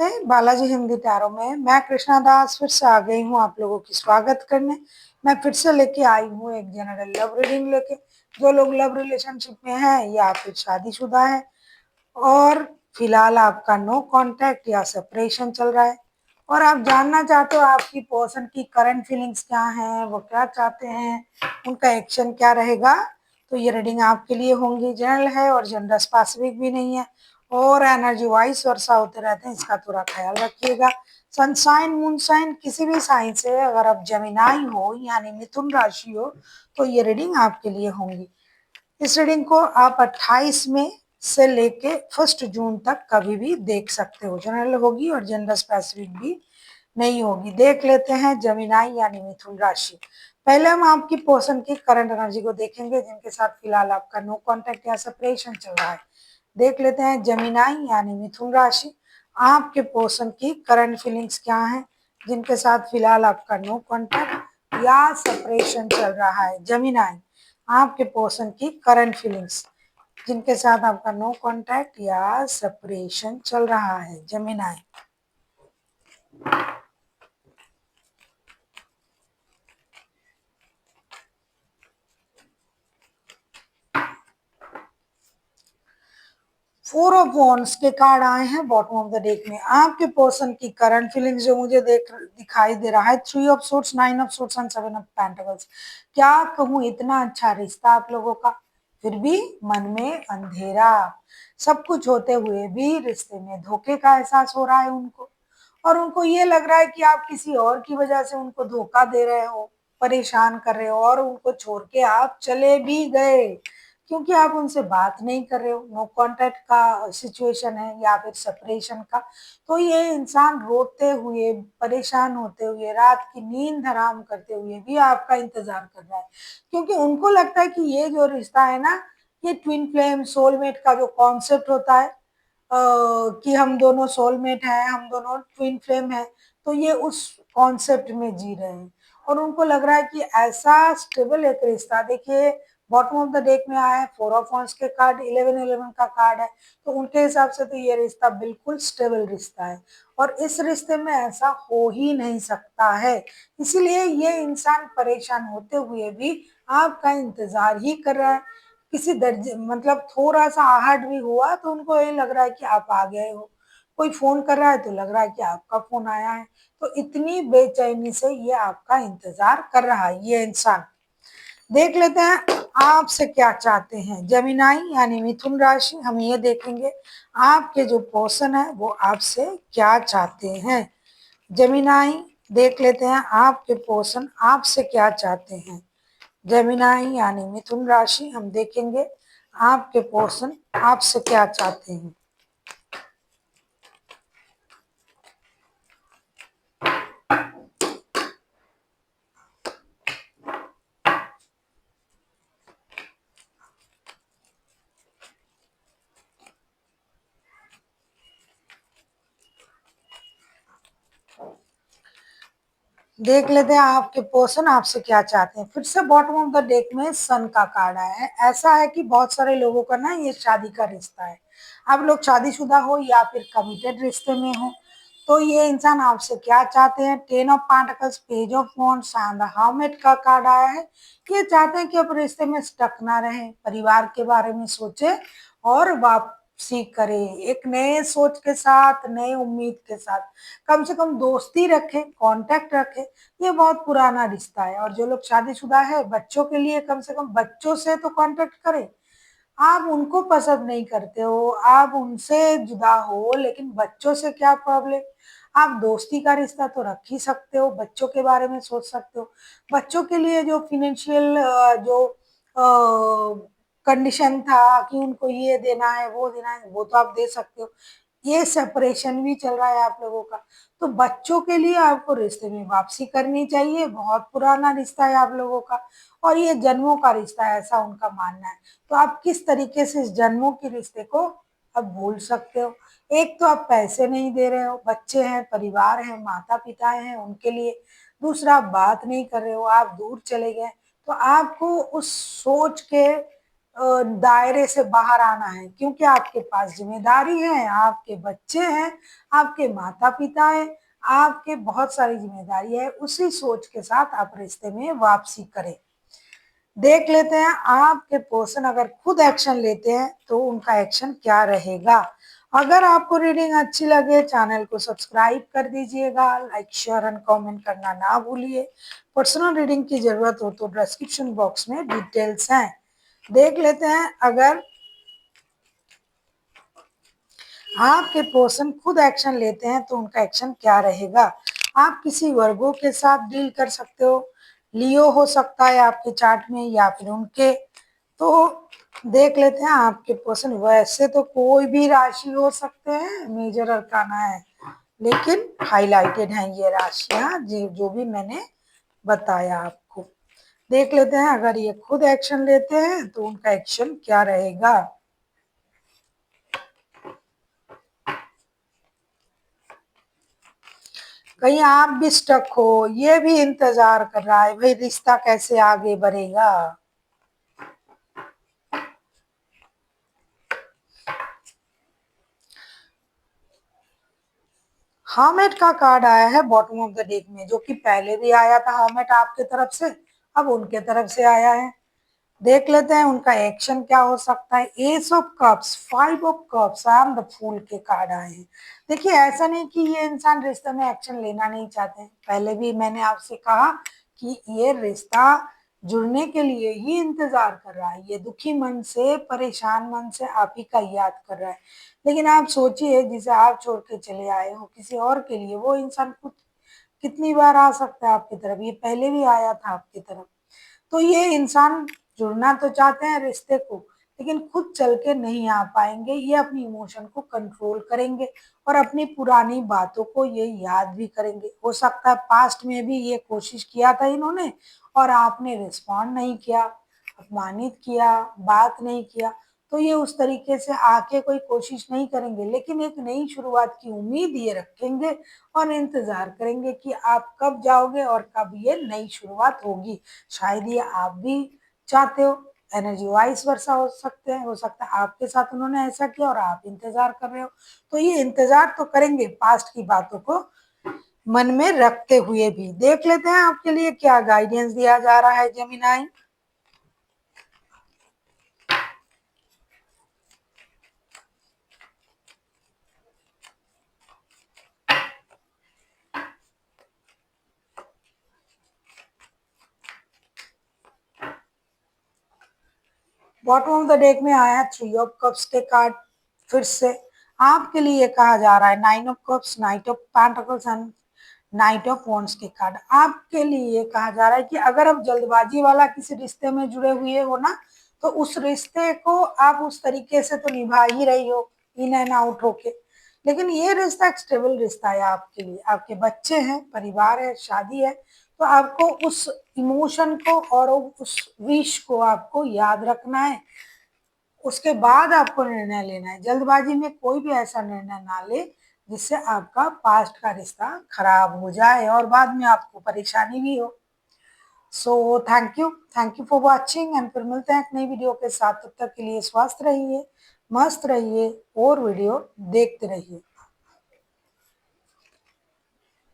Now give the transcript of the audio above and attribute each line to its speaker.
Speaker 1: नमस्ते, बालाजी हिंदी टैरो में मैं कृष्णा दास फिर से आ गई हूँ आप लोगों की स्वागत करने। मैं फिर से लेके आई हूँ एक जनरल लव रीडिंग लेके। जो लोग लव रिलेशनशिप में हैं या फिर शादीशुदा है और फिलहाल आपका नो कांटेक्ट या सेपरेशन चल रहा है और आप जानना चाहते हो आपकी पर्सन की करंट फीलिंग्स क्या हैं, वो क्या चाहते हैं, उनका एक्शन क्या रहेगा, तो ये रीडिंग आपके लिए होंगी। जनरल है और जेंडर स्पेसिफिक भी नहीं है और एनर्जी वाइज वर्षा होते रहते हैं, इसका थोड़ा ख्याल रखिएगा। सनशाइन मूनशाइन किसी भी साइन से अगर आप जेमिनाई हो यानी मिथुन राशि हो तो ये रीडिंग आपके लिए होंगी। इस रीडिंग को आप 28 में से लेके 1 जून तक कभी भी देख सकते हो। जनरल होगी और जेंडर स्पेसिफिक भी नहीं होगी। देख लेते हैं जेमिनाई यानी मिथुन राशि। पहले हम आपकी पर्सन की करंट एनर्जी को देखेंगे जिनके साथ फिलहाल आपका नो कांटेक्ट या सेपरेशन चल रहा है। देख लेते हैं जेमिनाई यानी मिथुन राशि, आपके पर्सन की करंट फीलिंग्स क्या है जिनके साथ फिलहाल आपका नो कांटेक्ट या सेपरेशन चल रहा है। जेमिनाई, आपके पर्सन की करंट फीलिंग्स जिनके साथ आपका नो कांटेक्ट या सेपरेशन चल रहा है। जेमिनाई, फोर ऑफ वॉन्ड्स के कार्ड आए हैं बॉटम ऑफ द डेक में। आपके पर्सन की करंट फीलिंग्स जो मुझे दिखाई दे रहा है 3 of suits, 9 of suits and 7 of pentacles. क्या कहूँ, इतना अच्छा रिश्ता आप लोगों का, फिर भी मन में अंधेरा। सब कुछ होते हुए भी रिश्ते में धोखे का एहसास हो रहा है उनको और उनको ये लग रहा है कि आप किसी और की वजह से उनको धोखा दे रहे हो, परेशान कर रहे हो और उनको छोड़ के आप चले भी गए क्योंकि आप उनसे बात नहीं कर रहे हो। नो कांटेक्ट का सिचुएशन है या फिर सेपरेशन का। तो ये इंसान रोते हुए, परेशान होते हुए, रात की नींद हराम करते हुए भी आपका इंतजार कर रहा है क्योंकि उनको लगता है कि ये जो रिश्ता है ना, ये ट्विन फ्लेम सोलमेट का जो कॉन्सेप्ट होता है कि हम दोनों सोलमेट हैं, हम दोनों ट्विन फ्लेम हैं, तो ये उस कॉन्सेप्ट में जी रहे हैं और उनको लग रहा है कि ऐसा स्टेबल एक रिश्ता। देखिए बॉटम ऑफ द डेक में आया है 4 ऑफ वॉन्ड्स के कार्ड, 11-11 का कार्ड है, तो उनके हिसाब से तो ये रिश्ता बिल्कुल स्टेबल रिश्ता है और इस रिश्ते में ऐसा हो ही नहीं सकता है। इसीलिए ये इंसान परेशान होते हुए भी आपका इंतजार ही कर रहा है। किसी दर्जे मतलब थोड़ा सा आहट भी हुआ तो उनको ये लग रहा है कि आप आ गए हो। कोई फोन कर रहा है तो लग रहा है कि आपका फोन आया है। तो इतनी बेचैनी से ये आपका इंतजार कर रहा है ये इंसान। देख लेते हैं आपसे क्या चाहते हैं। जेमिनाई यानी मिथुन राशि, हम ये देखेंगे आपके जो पर्सन है वो आपसे क्या चाहते हैं। जेमिनाई, देख लेते हैं आपके पर्सन आपसे क्या चाहते हैं। जेमिनाई यानी मिथुन राशि, हम देखेंगे आपके पर्सन आपसे क्या चाहते हैं। देख लेते हैं आपके पर्सन आपसे क्या चाहते हैं। फिर से बॉटम ऑफ द डेक में सन का कार्ड आया है। ऐसा है कि बहुत सारे लोगों का ना ये शादी का रिश्ता है। आप लोग शादीशुदा हो या फिर कमिटेड रिश्ते में हो, तो ये इंसान आपसे क्या चाहते हैं। 10 of pentacles, page of wands and the hermit का कार्ड आया है। ये चाहते हैं कि आप रिश्ते में स्टक ना रहें, परिवार के बारे में सोचे और वापसी करे, एक नए सोच के साथ, नए उम्मीद के साथ। कम से कम दोस्ती रखें, कांटेक्ट रखें। ये बहुत पुराना रिश्ता है और जो लोग शादीशुदा है बच्चों के लिए कम से कम बच्चों से तो कांटेक्ट करें। आप उनको पसंद नहीं करते हो, आप उनसे जुदा हो, लेकिन बच्चों से क्या प्रॉब्लम। आप दोस्ती का रिश्ता तो रख ही सकते हो, बच्चों के बारे में सोच सकते हो। बच्चों के लिए जो फिनेंशियल जो कंडीशन था कि उनको ये देना है वो देना है, वो तो आप दे सकते हो। ये सेपरेशन भी चल रहा है आप लोगों का, तो बच्चों के लिए आपको रिश्ते में वापसी करनी चाहिए। बहुत पुराना रिश्ता है आप लोगों का और ये जन्मों का रिश्ता है, ऐसा उनका मानना है। तो आप किस तरीके से इस जन्मों के रिश्ते को अब भूल सकते हो। एक तो आप पैसे नहीं दे रहे हो, बच्चे हैं, परिवार है, माता पिता हैं उनके लिए। दूसरा, आप बात नहीं कर रहे हो, आप दूर चले गए। तो आपको उस सोच के दायरे से बाहर आना है, क्योंकि आपके पास जिम्मेदारी है, आपके बच्चे हैं, आपके माता पिता है, आपके बहुत सारी जिम्मेदारी है। उसी सोच के साथ आप रिश्ते में वापसी करें। देख लेते हैं आपके पर्सन अगर खुद एक्शन लेते हैं तो उनका एक्शन क्या रहेगा। अगर आपको रीडिंग अच्छी लगे चैनल को सब्सक्राइब कर दीजिएगा, लाइक शेयर एंड कमेंट करना ना भूलिए। पर्सनल रीडिंग की जरूरत हो तो डिस्क्रिप्शन बॉक्स में डिटेल्स हैं। देख लेते हैं अगर आपके पर्सन खुद एक्शन लेते हैं तो उनका एक्शन क्या रहेगा। आप किसी वर्गों के साथ डील कर सकते हो, लियो हो सकता है आपके चार्ट में या फिर उनके। तो देख लेते हैं आपके पर्सन, वैसे तो कोई भी राशि हो सकते हैं, मेजर अरकाना है, लेकिन हाईलाइटेड हैं ये राशियां जो भी मैंने बताया आपको। देख लेते हैं अगर ये खुद एक्शन लेते हैं तो उनका एक्शन क्या रहेगा। कहीं आप भी स्टक हो, ये भी इंतजार कर रहा है भाई रिश्ता कैसे आगे बढ़ेगा। हर्मिट का कार्ड आया है बॉटम ऑफ द डेक में, जो कि पहले भी आया था हर्मिट आपके तरफ से, अब उनके तरफ से आया है। देख लेते हैं उनका एक्शन क्या हो सकता है। Ace of cups, five of cups, I am the fool के कार्ड आए हैं। देखिए ऐसा नहीं कि ये इंसान रिश्ते में एक्शन लेना नहीं चाहते हैं, पहले भी मैंने आपसे कहा कि ये रिश्ता जुड़ने के लिए ही इंतजार कर रहा है, ये दुखी मन से परेशान मन से आप ही का याद कर रहा है। लेकिन आप सोचिए जिसे आप छोड़ के चले आए हो किसी और के लिए, वो इंसान खुद कितनी बार आ सकता है आपकी तरफ, ये पहले भी आया था आपकी तरफ। तो ये इंसान जुड़ना तो चाहते हैं रिश्ते को, लेकिन खुद चल के नहीं आ पाएंगे, ये अपनी इमोशन को कंट्रोल करेंगे और अपनी पुरानी बातों को ये याद भी करेंगे। हो सकता है पास्ट में भी ये कोशिश किया था इन्होंने और आपने रिस्पॉन्ड नहीं किया, अपमानित किया, बात नहीं किया, तो ये उस तरीके से आके कोई कोशिश नहीं करेंगे, लेकिन एक नई शुरुआत की उम्मीद ये रखेंगे और इंतजार करेंगे कि आप कब जाओगे और कब ये नई शुरुआत होगी। शायद ये आप भी चाहते हो, एनर्जी वाइस वर्षा हो सकते हैं, हो सकता है आपके साथ उन्होंने ऐसा किया और आप इंतजार कर रहे हो। तो ये इंतजार तो करेंगे पास्ट की बातों को मन में रखते हुए भी। देख लेते हैं आपके लिए क्या गाइडेंस दिया जा रहा है Gemini. Bottom of the deck में आया थ्री ऑफ कप्स के कार्ड। फिर से आपके लिए कहा जा रहा है nine of cups, night of pentacles and night of wands के कार्ड। आपके लिए कहा जा रहा है कि अगर आप जल्दबाजी वाला किसी रिश्ते में जुड़े हुए हो ना, तो उस रिश्ते को आप उस तरीके से तो निभा ही रही हो, इन एंड आउट होके, लेकिन ये रिश्ता एक स्टेबल रिश्ता है आपके लिए। आपके बच्चे हैं, परिवार है, शादी है, तो आपको उस इमोशन को और उस विश को आपको याद रखना है। उसके बाद आपको निर्णय लेना है। जल्दबाजी में कोई भी ऐसा निर्णय ना ले जिससे आपका पास्ट का रिश्ता खराब हो जाए और बाद में आपको परेशानी भी हो। So thank you for watching and फिर मिलते हैं एक नई वीडियो के साथ। तब तक के लिए स्वस्थ रहिए, मस्त रहिए और वीडियो देखते रहिए।